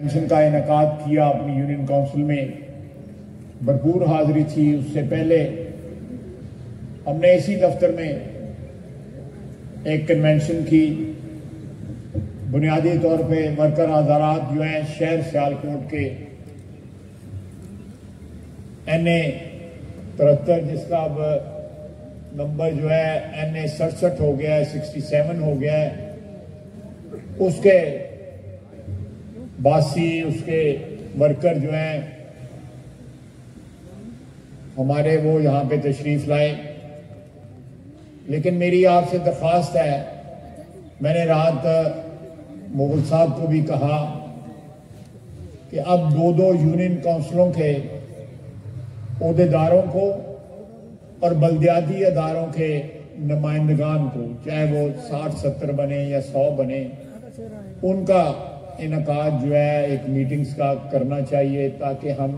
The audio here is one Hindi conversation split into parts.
कन्वेंशन का इनेकाद किया अपनी यूनियन काउंसिल में, भरपूर हाजिरी थी। उससे पहले हमने इसी दफ्तर में एक कन्वेंशन की। बुनियादी तौर पे वर्कर आजारात जो हैं शहर सियालकोट के NA 73, जिसका अब नंबर जो है NA 67 हो गया है, 67 हो गया है, उसके बासी उसके वर्कर जो हैं हमारे वो यहाँ पे तशरीफ लाए। लेकिन मेरी आपसे दरख्वास्त है, मैंने रात मुगल साहब को भी कहा कि अब दो यूनियन काउंसिलों के ओहदेदारों को और बल्दियाती अदारों के नुमाइंदगान को, चाहे वो 60-70 बने या 100 बने, उनका इनेकाद जो है एक मीटिंग्स का करना चाहिए, ताकि हम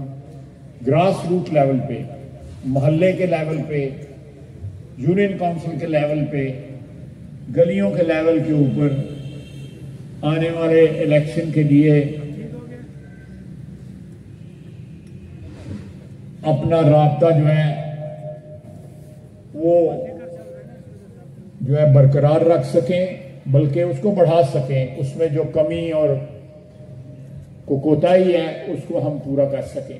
ग्रास रूट लेवल पे, मोहल्ले के लेवल पे, यूनियन काउंसिल के लेवल पे, गलियों के लेवल के ऊपर आने वाले इलेक्शन के लिए अपना राब्ता जो है वो जो है बरकरार रख सकें, बल्कि उसको बढ़ा सकें। उसमें जो कमी और कोताही है उसको हम पूरा कर सकें।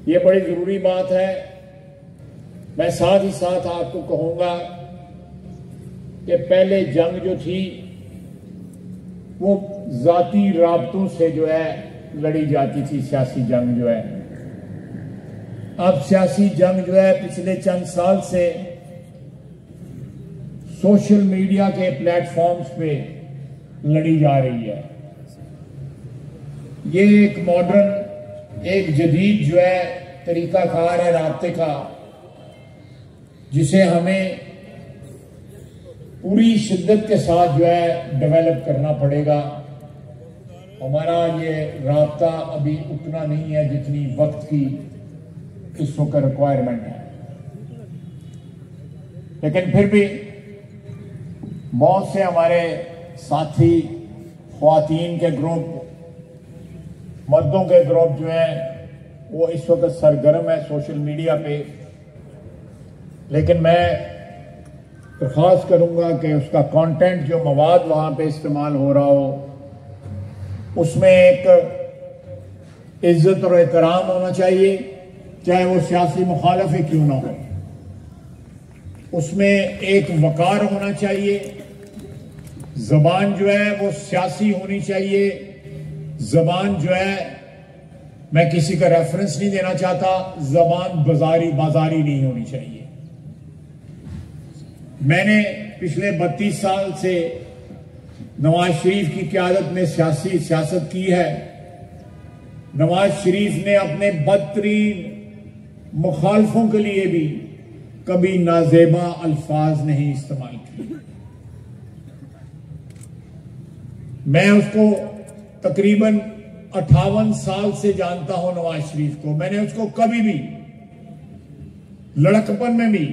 ये बड़ी जरूरी बात है। मैं साथ ही साथ आपको कहूंगा कि पहले जंग जो थी वो जाती राब्तों से जो है लड़ी जाती थी, सियासी जंग जो है। अब सियासी जंग जो है पिछले चंद साल से सोशल मीडिया के प्लेटफॉर्म्स पे लड़ी जा रही है। ये एक मॉडर्न, एक जदीद जो है तरीकाकार है राब्ते का, जिसे हमें पूरी शिद्दत के साथ जो है डेवलप करना पड़ेगा। हमारा ये राब्ता अभी उतना नहीं है जितनी वक्त की इस वक्त रिक्वायरमेंट है, लेकिन फिर भी बहुत से हमारे साथी ख्वातीन के ग्रुप, मर्दों के ग्रुप जो हैं वो इस वक्त सरगर्म है सोशल मीडिया पे। लेकिन मैं दरख्वास्त करूंगा कि उसका कंटेंट, जो मवाद वहां पे इस्तेमाल हो रहा हो, उसमें एक इज्जत और एहतराम होना चाहिए, चाहे वो सियासी मुखालिफ ही क्यों ना हो। उसमें एक वकार होना चाहिए। जबान जो है वो सियासी होनी चाहिए। जबान जो है, मैं किसी का रेफरेंस नहीं देना चाहता, जबान बाजारी नहीं होनी चाहिए। मैंने पिछले 32 साल से नवाज शरीफ की क़यादत में सियासत की है। नवाज शरीफ ने अपने बदतरीन मुखालफों के लिए भी कभी नाजेबा अल्फाज नहीं इस्तेमाल किए। मैं उसको तकरीबन 58 साल से जानता हूं, नवाज शरीफ को। मैंने उसको कभी भी लड़कपन में भी,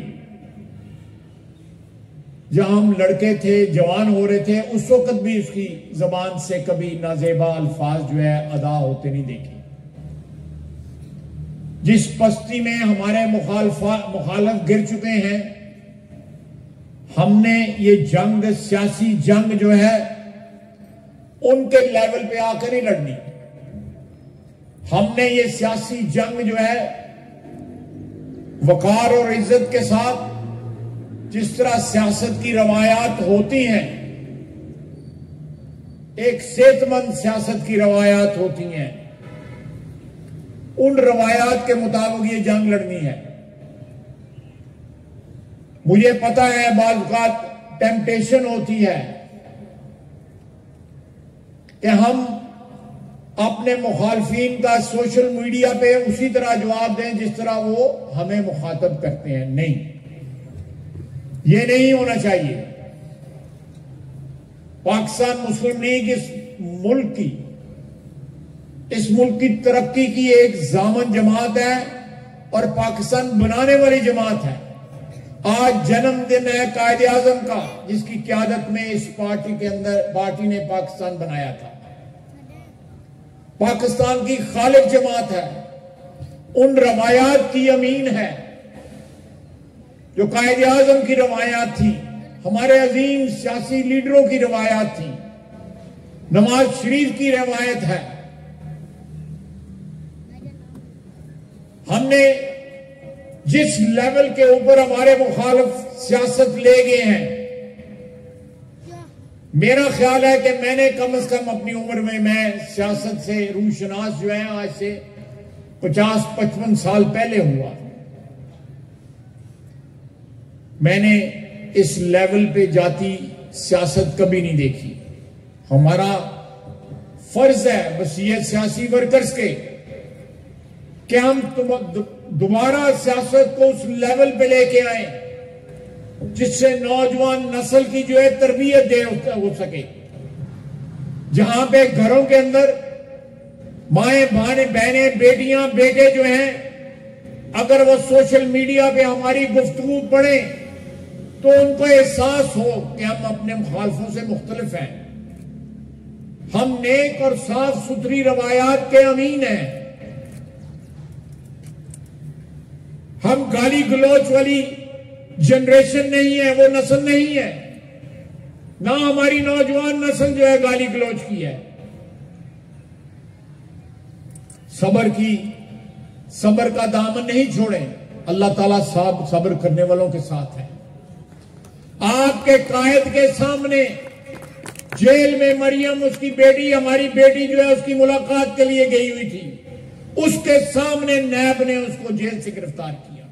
जहां हम लड़के थे, जवान हो रहे थे, उस वक्त भी उसकी जबान से कभी नाजेबा अल्फाज जो है अदा होते नहीं देखे। जिस पस्ती में हमारे मुखालफ गिर चुके हैं, हमने ये जंग, सियासी जंग जो है उनके लेवल पे आकर नहीं लड़नी। हमने ये सियासी जंग जो है वकार और इज्जत के साथ, जिस तरह सियासत की रवायात होती हैं, एक सेहतमंद सियासत की रवायात होती हैं, उन रवायात के मुताबिक ये जंग लड़नी है। मुझे पता है बाज़ औक़ात टेम्पटेशन होती है कि हम अपने मुखालफीन का सोशल मीडिया पे उसी तरह जवाब दें जिस तरह वो हमें मुखातब करते हैं। नहीं, ये नहीं होना चाहिए। पाकिस्तान मुस्लिम लीग इस मुल्क की तरक्की की एक जामन जमात है और पाकिस्तान बनाने वाली जमात है। आज जन्मदिन है कायदे आजम का, जिसकी क़यादत में इस पार्टी के अंदर पार्टी ने पाकिस्तान बनाया था। पाकिस्तान की खालिक जमात है, उन रवायात की अमीन है जो कायद आजम की रवायात थी, हमारे अजीम सियासी लीडरों की रवायात थी, नवाज शरीफ की रवायत है। हमने जिस लेवल के ऊपर हमारे मुखालिफ सियासत ले गए हैं, मेरा ख्याल है कि मैंने कम से कम अपनी उम्र में, मैं सियासत से रूशनास जो है आज से 50-55 साल पहले हुआ, मैंने इस लेवल पे जाती सियासत कभी नहीं देखी। हमारा फर्ज है वसीयत सियासी वर्कर्स के कि हम दोबारा सियासत को उस लेवल पे लेके आए जिससे नौजवान नस्ल की जो है तरबियत दे हो सके, जहां पे घरों के अंदर माएं बहनें बेटियां बेटे जो हैं, अगर वो सोशल मीडिया पे हमारी गुफ्तगू पढ़े तो उनको एहसास हो कि हम अपने मुखालफों से मुख्तलिफ हैं, हम नेक और साफ सुथरी रवायात के अमीन हैं, हम गाली गलौच वाली जनरेशन नहीं है, वो नस्ल नहीं है, ना हमारी नौजवान नस्ल जो है गाली गलौच की है। सबर का दामन नहीं छोड़ें, अल्लाह ताला सब्र करने वालों के साथ है। आपके कायद के सामने जेल में मरियम, उसकी बेटी, हमारी बेटी जो है उसकी मुलाकात के लिए गई हुई थी, उसके सामने नैब ने उसको जेल से गिरफ्तार किया।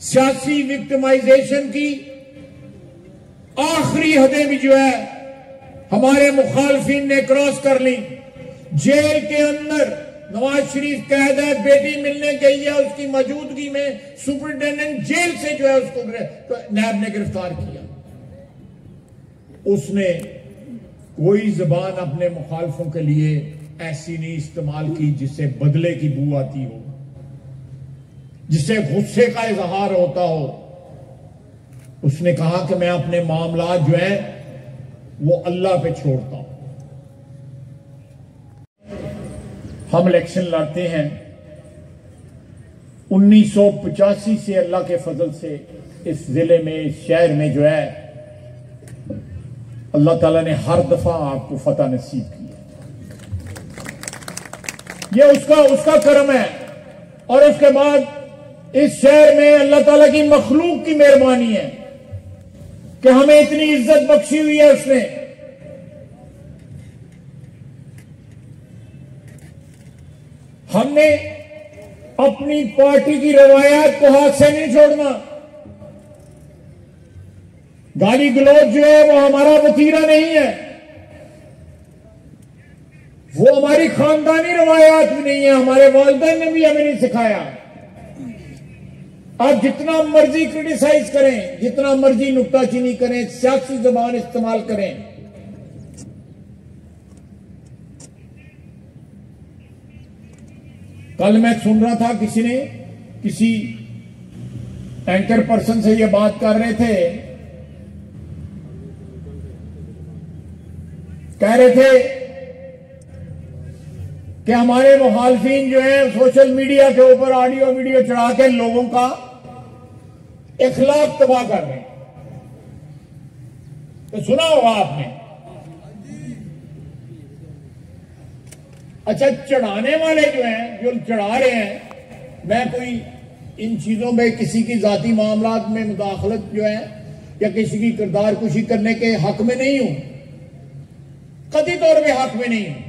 सियासी विक्टिमाइजेशन की आखिरी हदें भी जो है हमारे मुखालफिन ने क्रॉस कर ली। जेल के अंदर नवाज शरीफ कैद है, बेटी मिलने गई है, उसकी मौजूदगी में सुपरिटेंडेंट जेल से जो है उसको नैब ने गिरफ्तार किया। उसने कोई जबान अपने मुखालफों के लिए ऐसी नहीं इस्तेमाल की जिससे बदले की बू आती हो, जिससे गुस्से का इजहार होता हो। उसने कहा कि मैं अपने मामला जो है वो अल्लाह पे छोड़ता हूं। हम इलेक्शन लड़ते हैं 1985 से, अल्लाह के फजल से इस जिले में, इस शहर में जो है अल्लाह ताला ने हर दफा आपको फतह नसीब की है। ये उसका करम है। और उसके बाद इस शहर में अल्लाह ताला की मखलूक की मेहरबानी है कि हमें इतनी इज्जत बख्शी हुई है उसने। हमने अपनी पार्टी की रवायात को हाथ से नहीं छोड़ना। गाली गलौज जो है वो हमारा वतीरा नहीं है, वो हमारी खानदानी रवायात भी नहीं है, हमारे वालिदैन ने भी हमें नहीं सिखाया। आप जितना मर्जी क्रिटिसाइज करें, जितना मर्जी नुक्ताचीनी करें, सियासी जबान इस्तेमाल करें, कल मैं सुन रहा था किसी एंकर पर्सन से ये बात कर रहे थे, कह रहे थे कि हमारे मुखालफिन जो है सोशल मीडिया के ऊपर ऑडियो वीडियो चढ़ा के लोगों का इखलाक तबाह कर रहे हैं। तो सुना होगा आपने। अच्छा, चढ़ाने वाले जो हैं, जो चढ़ा रहे हैं, मैं कोई इन चीजों में किसी की जाती मामलात में मुदाखलत जो है या किसी की किरदार कुशी करने के हक में नहीं हूं, कतई तौर पे हक में नहीं हूं।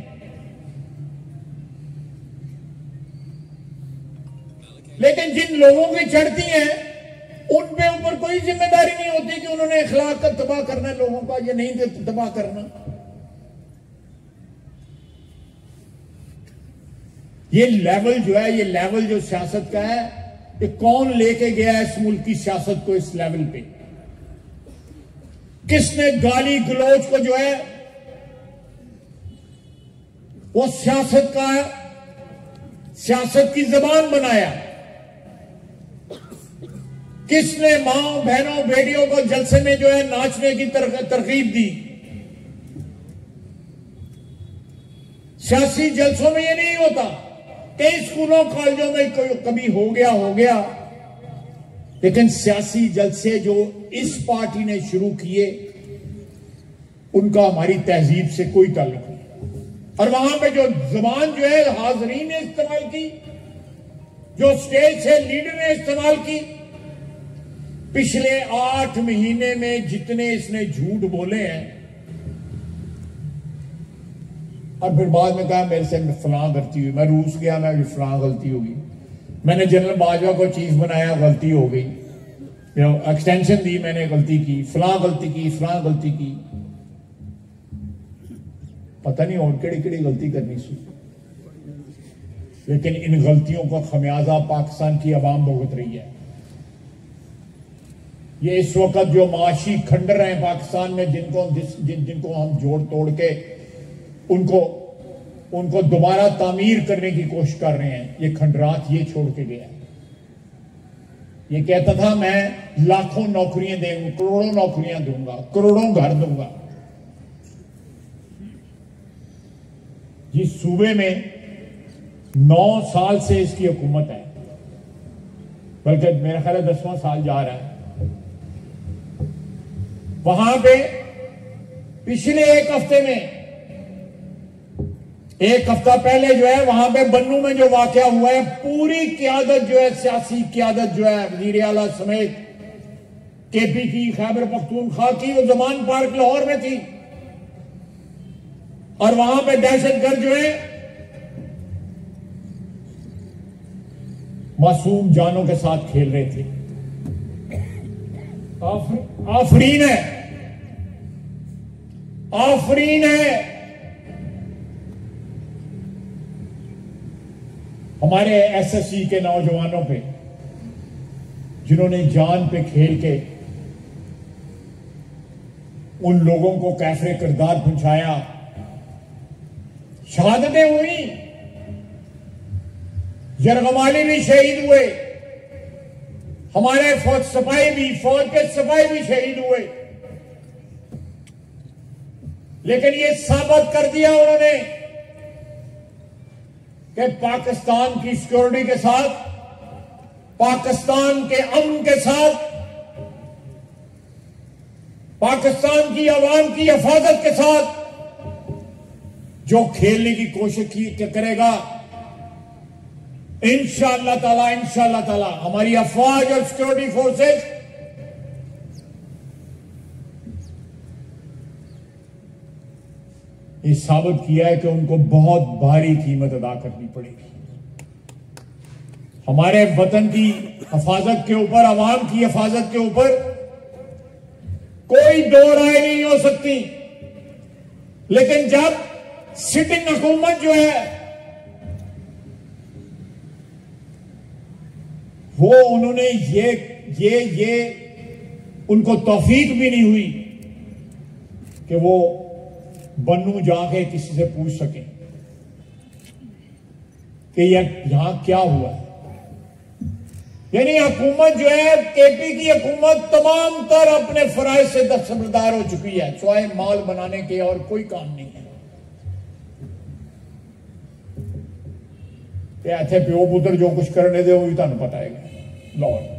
लेकिन जिन लोगों की चढ़ती हैं उन पे ऊपर कोई जिम्मेदारी नहीं होती कि उन्होंने इखलाक का तबाह करना है लोगों का या नहीं तबाह करना। ये लेवल जो है, ये लेवल जो सियासत का है, ये कौन लेके गया है इस मुल्क की सियासत को इस लेवल पे? किसने गाली गलौज को जो है वो सियासत की जबान बनाया? किसने मां बहनों बेटियों को जलसे में जो है नाचने की तरकीब दी? सियासी जलसों में ये नहीं होता। कई स्कूलों कॉलेजों में कभी हो गया, लेकिन सियासी जलसे जो इस पार्टी ने शुरू किए उनका हमारी तहजीब से कोई ताल्लुक नहीं। और वहां पे जो जबान जो है हाजरीन ने इस्तेमाल की, जो स्टेज से लीडर ने इस्तेमाल की, पिछले 8 महीने में जितने इसने झूठ बोले हैं, और फिर बाद में कहा मेरे से फलां गलती हुई, मैं रूस गया, मैं फलां गलती होगी, मैंने जनरल बाजवा को चीफ बनाया, गलती हो गई, एक्सटेंशन दी, मैंने गलती की, फलां गलती की, फलां गलती की, पता नहीं और केड़ी गलती करनी सी। लेकिन इन गलतियों का खमियाजा पाकिस्तान की आवाम भुगत रही है। ये इस वक्त जो माशी खंडर हैं पाकिस्तान में, जिनको हम जोड़ तोड़ के उनको दोबारा तामीर करने की कोशिश कर रहे हैं, ये खंडरात ये छोड़ के गया। ये कहता था मैं लाखों नौकरियां दूंगा, करोड़ों नौकरियां दूंगा, करोड़ों घर दूंगा। जिस सूबे में 9 साल से इसकी हुकूमत है, बल्कि मेरा ख्याल है 10वां साल जा रहा है, वहां पे पिछले एक हफ्ता पहले जो है वहां पे बन्नू में जो वाकया हुआ है, पूरी क्यादत जो है, सियासी क्यादत जो है, वजीर आला समेत केपी की, खैबर पख्तूनख्वा की, वो जमान पार्क लाहौर में थी, और वहां पे दहशतगर्द जो है मासूम जानों के साथ खेल रहे थे। आफरीन है हमारे एसएससी के नौजवानों पे, जिन्होंने जान पे खेल के उन लोगों को कैफरे किरदार पहुंचाया, शहादतें हुई, जरगमाली भी शहीद हुए, हमारे फौज के सिपाही भी शहीद हुए। लेकिन ये साबित कर दिया उन्होंने कि पाकिस्तान की सिक्योरिटी के साथ, पाकिस्तान के अमन के साथ, पाकिस्तान की आवाम की हिफाजत के साथ जो खेलने की कोशिश करेगा, इंशाअल्लाह ताला हमारी अफवाज और सिक्योरिटी फोर्सेस ये साबित किया है कि उनको बहुत भारी कीमत अदा करनी पड़ेगी। हमारे वतन की हिफाजत के ऊपर, आवाम की हिफाजत के ऊपर कोई दो राय नहीं हो सकती। लेकिन जब सिटिंग हुकूमत जो है वो उन्होंने ये उनको तौफीक भी नहीं हुई कि वो बन्नू जाके किसी से पूछ सके कि यहां क्या हुआ है। यानी हुकूमत जो है, केपी की हुकूमत तमाम तर अपने फराइज से दस्तबरदार हो चुकी है, सिवाय माल बनाने के और कोई काम नहीं है। ऐसे प्यो पुत्र जो कुछ करने दे वो भी तुहानू पता है। लॉर्ड